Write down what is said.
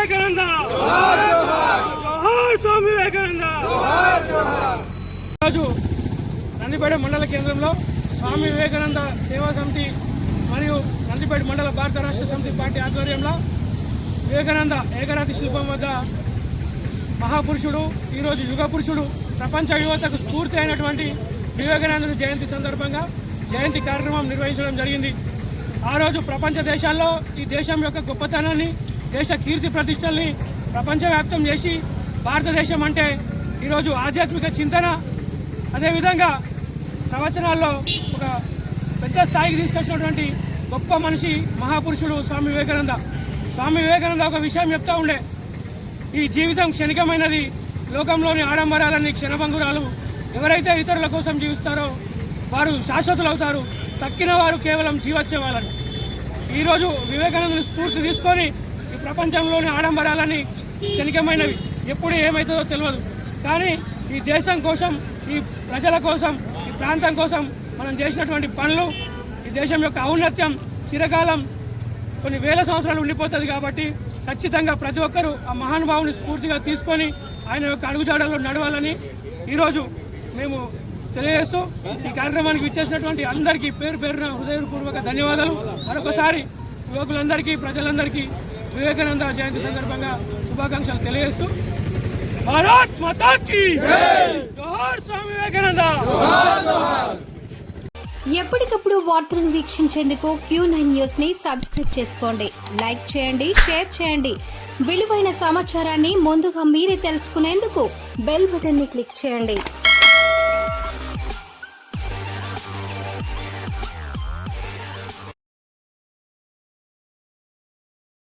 వివేకానంద జోహార్ స్వామి వివేకానంద రోజు నందిపేట మండల కేంద్రంలో స్వామి వివేకానంద సేవా సమితి మరియు నందిపేట మండల భారత రాష్ట్ర సమితి పార్టీ ఆధ్వర్యంలో వివేకానంద ఏకరాతి శిల్పం వద్ద మహాపురుషుడు ఈరోజు యుగ పురుషుడు ప్రపంచ యువతకు స్ఫూర్తి అయినటువంటి వివేకానందుని జయంతి సందర్భంగా జయంతి కార్యక్రమం నిర్వహించడం జరిగింది. ఆ రోజు ప్రపంచ దేశాల్లో ఈ దేశం యొక్క గొప్పతనాన్ని దేశ కీర్తి ప్రతిష్టల్ని ప్రపంచవ్యాప్తం చేసి భారతదేశం అంటే ఈరోజు ఆధ్యాత్మిక చింతన అదేవిధంగా ప్రవచనాల్లో ఒక పెద్ద స్థాయికి తీసుకొచ్చినటువంటి గొప్ప మనిషి మహాపురుషుడు స్వామి వివేకానంద. స్వామి వివేకానంద ఒక విషయం చెప్తా ఉండే, ఈ జీవితం క్షణికమైనది, లోకంలోని ఆడంబరాలన్నీ క్షణభంగురాలు, ఎవరైతే ఇతరుల కోసం జీవిస్తారో వారు శాశ్వతులు అవుతారు, తక్కిన వారు కేవలం జీవోత్సవాలని. ఈరోజు వివేకానందుని స్ఫూర్తి తీసుకొని ఈ ప్రపంచంలోని ఆడంబరాలన్నీ క్షణికమైనవి, ఎప్పుడు ఏమవుతుందో తెలియదు, కానీ ఈ దేశం కోసం, ఈ ప్రజల కోసం, ఈ ప్రాంతం కోసం మనం చేసినటువంటి పనులు ఈ దేశం యొక్క ఔన్నత్యం చిరకాలం కొన్ని వేల సంవత్సరాలు ఉండిపోతుంది. కాబట్టి ఖచ్చితంగా ప్రతి ఒక్కరూ ఆ మహానుభావుని స్ఫూర్తిగా తీసుకొని ఆయన యొక్క అడుగుజాడల్లో నడవాలని ఈరోజు మేము తెలియజేస్తూ ఈ కార్యక్రమానికి విచ్చేసినటువంటి అందరికీ పేరు పేరున హృదయపూర్వక ధన్యవాదాలు. మరొకసారి యువకులందరికీ, ప్రజలందరికీ వివేకానంద జయంతి సందర్భంగా శుభాకాంక్షలు తెలియజేస్తూ భారత్ మాతా కీ జోహార్ స్వామి వివేకానంద. ఎప్పటికప్పుడు వార్తలను వీక్షించేందుకు Q9 న్యూస్ ని సబ్స్క్రైబ్ చేసుకోండి, లైక్ చేయండి, షేర్ చేయండి. విలువైన సమాచారాన్ని ముందుగా మీరే తెలుసుకునేందుకు బెల్ బటన్ ని క్లిక్ చేయండి.